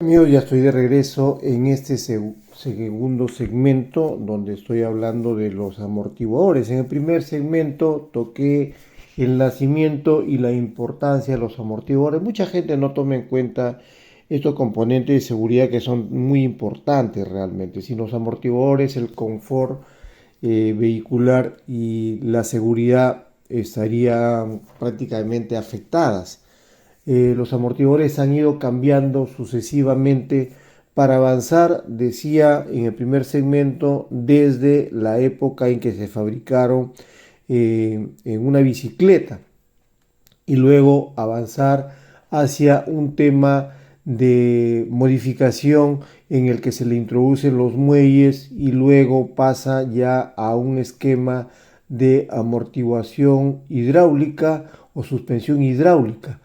Amigos, ya estoy de regreso en este segundo segmento donde estoy hablando de los amortiguadores. En el primer segmento toqué el nacimiento y la importancia de los amortiguadores. Mucha gente no toma en cuenta estos componentes de seguridad que son muy importantes realmente. Sin los amortiguadores, el confort vehicular y la seguridad estarían prácticamente afectadas. Los amortiguadores han ido cambiando sucesivamente para avanzar, decía en el primer segmento, desde la época en que se fabricaron en una bicicleta y luego avanzar hacia un tema de modificación en el que se le introducen los muelles y luego pasa ya a un esquema de amortiguación hidráulica o suspensión hidráulica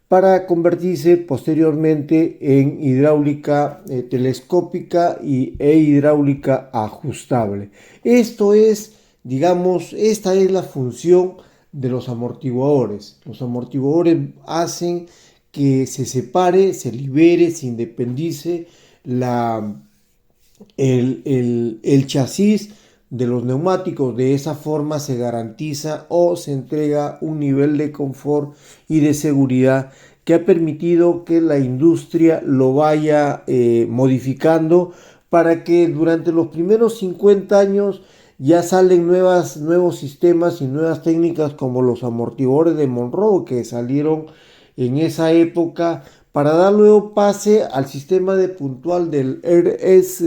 para convertirse posteriormente en hidráulica telescópica e hidráulica ajustable. Esto es, digamos, esta es la función de los amortiguadores. Los amortiguadores hacen que se separe, se libere, se independice la, el chasis de los neumáticos. De esa forma se garantiza o se entrega un nivel de confort y de seguridad que ha permitido que la industria lo vaya modificando para que durante los primeros 50 años ya salen nuevos sistemas y nuevas técnicas como los amortiguadores de Monroe que salieron en esa época para dar luego pase al sistema de puntual del RS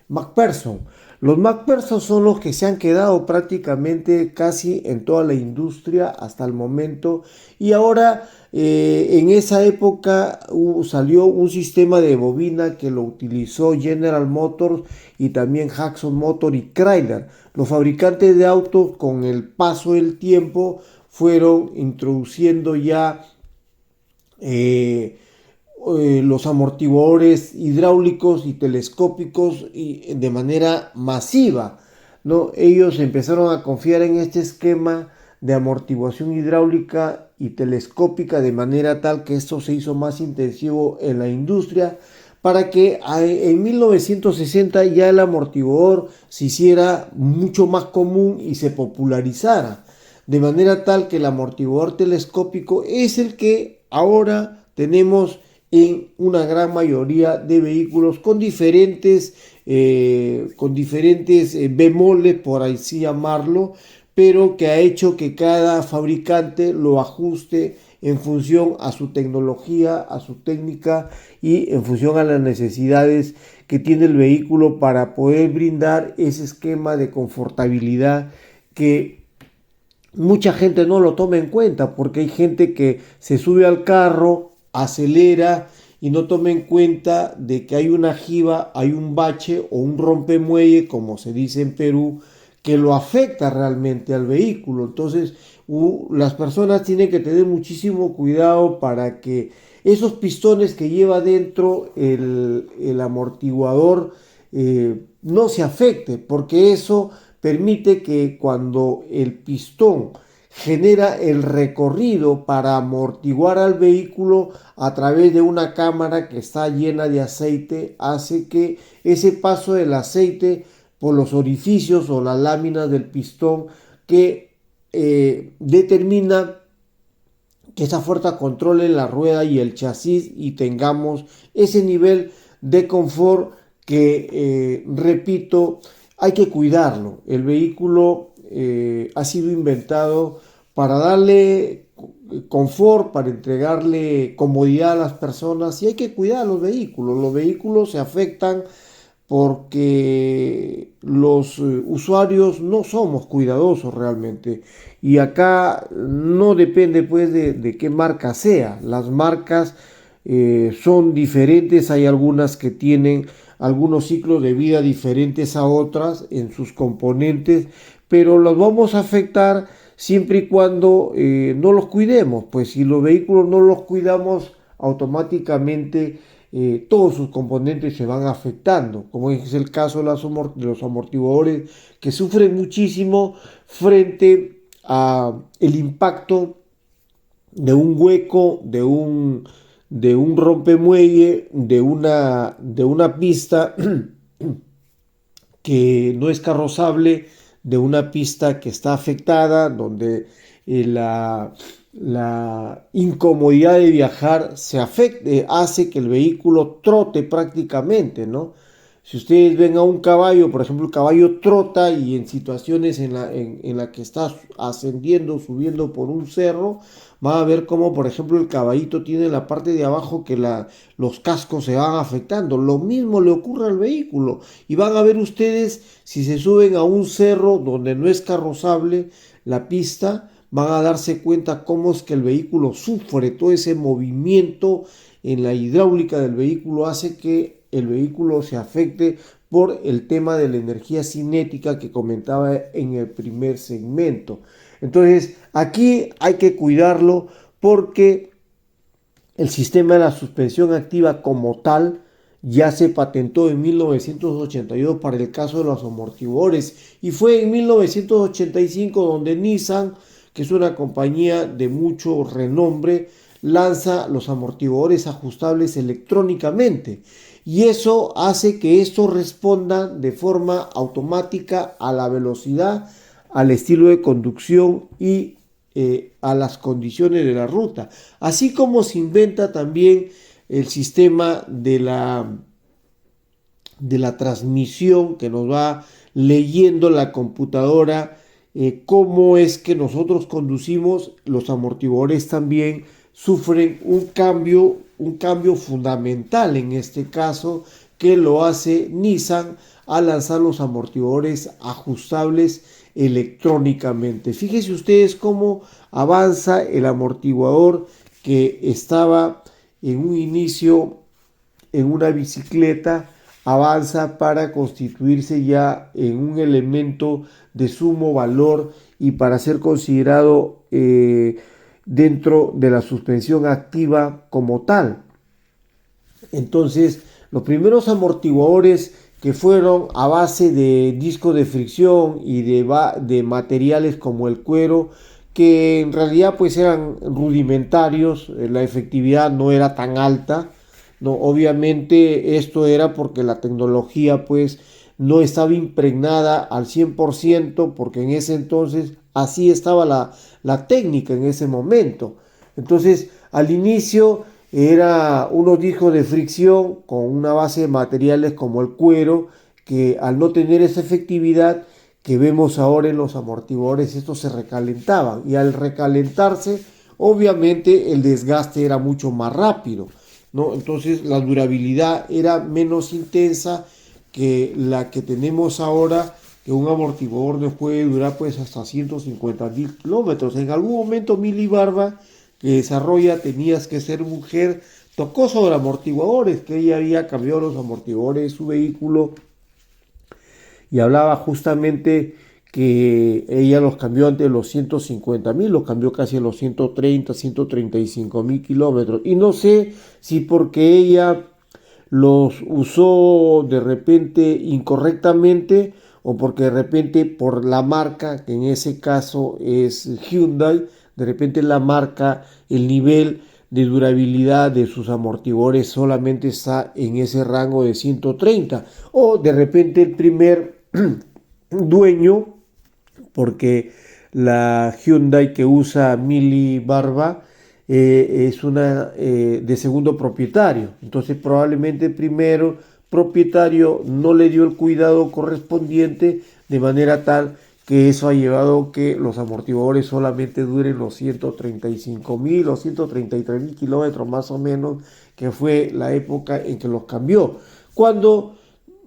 McPherson. Los McPherson son los que se han quedado prácticamente casi en toda la industria hasta el momento y ahora en esa época salió un sistema de bobina que lo utilizó General Motors y también Jackson Motor y Chrysler. Los fabricantes de autos con el paso del tiempo fueron introduciendo ya eh, los amortiguadores hidráulicos y telescópicos y de manera masiva, ¿no? Ellos empezaron a confiar en este esquema de amortiguación hidráulica y telescópica de manera tal que esto se hizo más intensivo en la industria para que en 1960 ya el amortiguador se hiciera mucho más común y se popularizara de manera tal que el amortiguador telescópico es el que ahora tenemos en una gran mayoría de vehículos con diferentes bemoles, por así llamarlo, pero que ha hecho que cada fabricante lo ajuste en función a su tecnología, a su técnica y en función a las necesidades que tiene el vehículo para poder brindar ese esquema de confortabilidad que mucha gente no lo toma en cuenta porque hay gente que se sube al carro, acelera y no toma en cuenta de que hay una jiba, hay un bache o un rompemuelle, como se dice en Perú, que lo afecta realmente al vehículo. Entonces, las personas tienen que tener muchísimo cuidado para que esos pistones que lleva dentro el amortiguador no se afecte, porque eso permite que cuando el pistón genera el recorrido para amortiguar al vehículo a través de una cámara que está llena de aceite, hace que ese paso del aceite por los orificios o las láminas del pistón que determina que esa fuerza controle la rueda y el chasis y tengamos ese nivel de confort que, repito, hay que cuidarlo. El vehículo ha sido inventado para darle confort, para entregarle comodidad a las personas y hay que cuidar los vehículos. Los vehículos se afectan porque los usuarios no somos cuidadosos realmente. Y acá no depende pues de qué marca sea. Las marcas son diferentes, hay algunas que tienen algunos ciclos de vida diferentes a otras en sus componentes, pero los vamos a afectar siempre y cuando no los cuidemos. Pues si los vehículos no los cuidamos, automáticamente todos sus componentes se van afectando, como es el caso de los amortiguadores que sufren muchísimo frente a el impacto de un hueco, de un rompemuelle, de una pista que no es carrozable, de una pista que está afectada, donde la incomodidad de viajar hace que el vehículo trote prácticamente, ¿no? Si ustedes ven a un caballo, por ejemplo, el caballo trota y en situaciones en la que está ascendiendo, subiendo por un cerro, van a ver cómo, por ejemplo, el caballito tiene en la parte de abajo que los cascos se van afectando. Lo mismo le ocurre al vehículo. Y van a ver ustedes, si se suben a un cerro donde no es carrozable la pista, van a darse cuenta cómo es que el vehículo sufre todo ese movimiento en la hidráulica del vehículo, hace que el vehículo se afecte por el tema de la energía cinética que comentaba en el primer segmento. Entonces, aquí hay que cuidarlo porque el sistema de la suspensión activa como tal ya se patentó en 1982 para el caso de los amortiguadores, y fue en 1985 donde Nissan, que es una compañía de mucho renombre, lanza los amortiguadores ajustables electrónicamente, y eso hace que estos respondan de forma automática a la velocidad, al estilo de conducción y a las condiciones de la ruta. Así como se inventa también el sistema de la transmisión, que nos va leyendo la computadora cómo es que nosotros conducimos. Los amortiguadores también sufren un cambio fundamental en este caso, que lo hace Nissan al lanzar los amortiguadores ajustables electrónicamente. Fíjense ustedes cómo avanza el amortiguador que estaba en un inicio en una bicicleta, avanza para constituirse ya en un elemento de sumo valor y para ser considerado dentro de la suspensión activa como tal. Entonces, los primeros amortiguadores que fueron a base de disco de fricción y de materiales como el cuero, que en realidad pues eran rudimentarios, la efectividad no era tan alta, no, obviamente esto era porque la tecnología pues no estaba impregnada al 100%, porque en ese entonces así estaba la técnica en ese momento. Entonces, al inicio era unos discos de fricción con una base de materiales como el cuero, que al no tener esa efectividad que vemos ahora en los amortiguadores, estos se recalentaban, y al recalentarse obviamente el desgaste era mucho más rápido, ¿no? Entonces la durabilidad era menos intensa que la que tenemos ahora, que un amortiguador nos puede durar pues hasta 150.000 kilómetros. En algún momento Mili Barba, que desarrolla Tenías que ser mujer, tocó sobre amortiguadores, que ella había cambiado los amortiguadores de su vehículo, y hablaba justamente que ella los cambió antes de los 150.000, los cambió casi a los 135.000 kilómetros. Y no sé si porque ella los usó de repente incorrectamente, o porque de repente por la marca, que en ese caso es Hyundai, de repente la marca, el nivel de durabilidad de sus amortiguadores solamente está en ese rango de 130, o de repente el primer dueño, porque la Hyundai que usa Mili Barba es una de segundo propietario. Entonces probablemente el primero propietario no le dio el cuidado correspondiente, de manera tal que eso ha llevado a que los amortiguadores solamente duren los 135.000 o 133.000 kilómetros más o menos, que fue la época en que los cambió. Cuando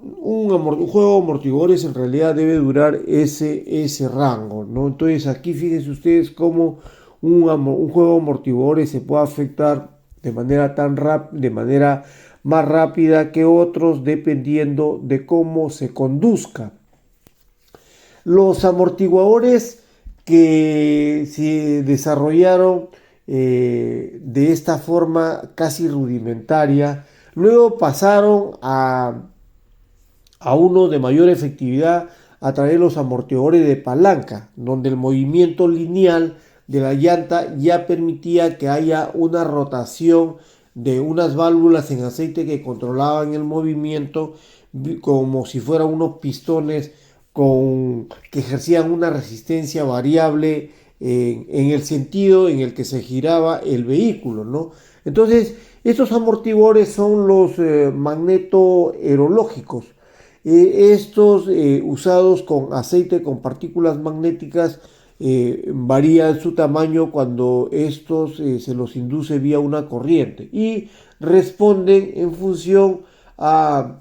un juego de amortiguadores en realidad debe durar ese rango, ¿no? Entonces aquí fíjense ustedes cómo un juego de amortiguadores se puede afectar de manera más rápida que otros, dependiendo de cómo se conduzca. Los amortiguadores que se desarrollaron de esta forma casi rudimentaria, luego pasaron a uno de mayor efectividad a través de los amortiguadores de palanca, donde el movimiento lineal de la llanta ya permitía que haya una rotación de unas válvulas en aceite que controlaban el movimiento como si fueran unos pistones que ejercían una resistencia variable en el sentido en el que se giraba el vehículo, ¿no? Entonces, estos amortiguadores son los magnetoaerológicos. Estos usados con aceite con partículas magnéticas varían su tamaño cuando estos se los induce vía una corriente y responden en función a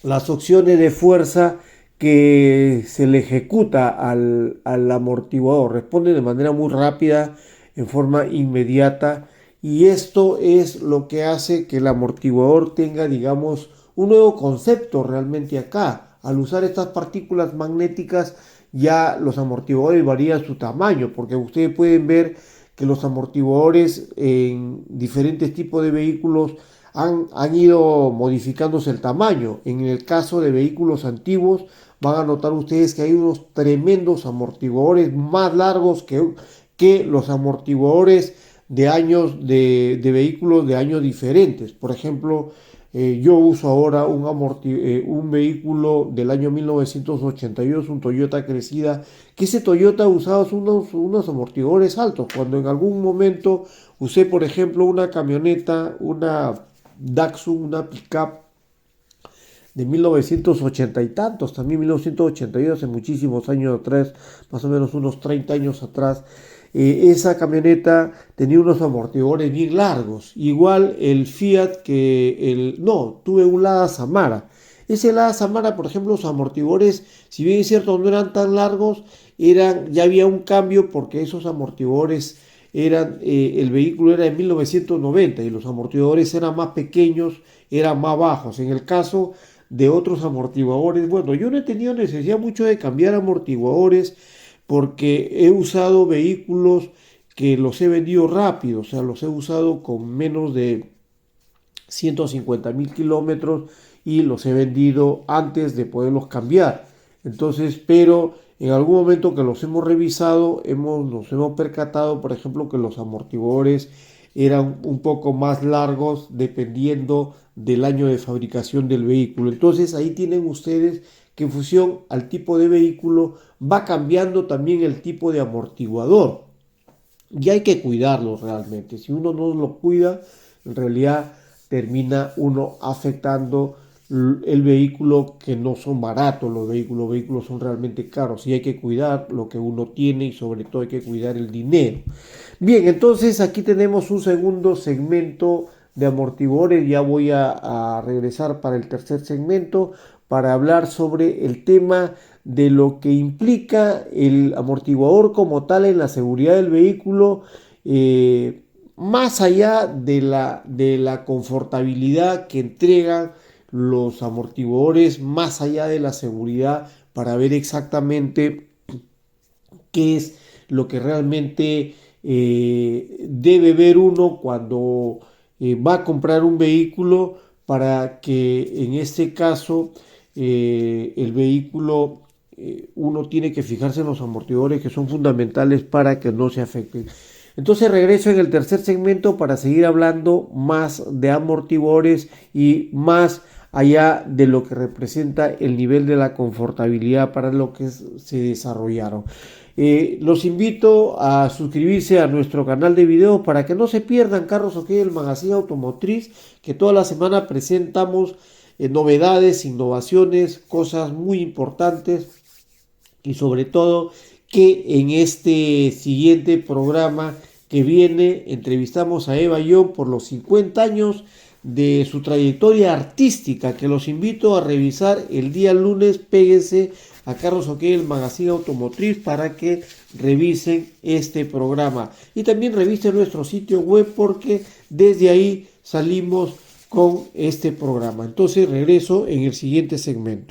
las opciones de fuerza que se le ejecuta al amortiguador. Responde de manera muy rápida, en forma inmediata, y esto es lo que hace que el amortiguador tenga, digamos, un nuevo concepto realmente acá. Al usar estas partículas magnéticas, ya los amortiguadores varían su tamaño, porque ustedes pueden ver que los amortiguadores en diferentes tipos de vehículos han ido modificándose el tamaño. En el caso de vehículos antiguos, van a notar ustedes que hay unos tremendos amortiguadores más largos que los amortiguadores de años de vehículos de años diferentes. Por ejemplo, yo uso ahora un vehículo del año 1982, un Toyota Cressida, que ese Toyota usaba unos amortiguadores altos. Cuando en algún momento usé, por ejemplo, una camioneta, una Datsun, una pickup de 1980 y tantos, también 1982, hace muchísimos años atrás, más o menos unos 30 años atrás, esa camioneta tenía unos amortiguadores bien largos, igual el Fiat tuve un Lada Samara. Ese Lada Samara, por ejemplo, los amortiguadores, si bien es cierto no eran tan largos, ya había un cambio porque esos amortiguadores el vehículo era de 1990 y los amortiguadores eran más pequeños, eran más bajos. En el caso de otros amortiguadores, bueno, yo no he tenido necesidad mucho de cambiar amortiguadores porque he usado vehículos que los he vendido rápido, o sea, los he usado con menos de 150.000 kilómetros y los he vendido antes de poderlos cambiar. Entonces, pero en algún momento que los hemos revisado, nos hemos percatado, por ejemplo, que los amortiguadores eran un poco más largos dependiendo del año de fabricación del vehículo. Entonces ahí tienen ustedes que en función al tipo de vehículo va cambiando también el tipo de amortiguador. Y hay que cuidarlo realmente. Si uno no lo cuida, en realidad termina uno afectando el vehículo, que no son baratos los vehículos son realmente caros y hay que cuidar lo que uno tiene y sobre todo hay que cuidar el dinero. Bien, entonces aquí tenemos un segundo segmento de amortiguadores. Ya voy a regresar para el tercer segmento para hablar sobre el tema de lo que implica el amortiguador como tal en la seguridad del vehículo, más allá de la confortabilidad que entregan los amortiguadores, más allá de la seguridad, para ver exactamente qué es lo que realmente debe ver uno cuando va a comprar un vehículo, para que en este caso el vehículo, uno tiene que fijarse en los amortiguadores, que son fundamentales para que no se afecten. Entonces regreso en el tercer segmento para seguir hablando más de amortiguadores y más allá de lo que representa el nivel de la confortabilidad para lo que se desarrollaron. Los invito a suscribirse a nuestro canal de videos para que no se pierdan Carros OK, el magazine automotriz, que toda la semana presentamos novedades, innovaciones, cosas muy importantes, y sobre todo que en este siguiente programa que viene entrevistamos a Eva Young por los 50 años de su trayectoria artística, que los invito a revisar el día lunes. Péguense a Carros OK, el magazine automotriz, para que revisen este programa y también revisen nuestro sitio web, porque desde ahí salimos con este programa. Entonces regreso en el siguiente segmento.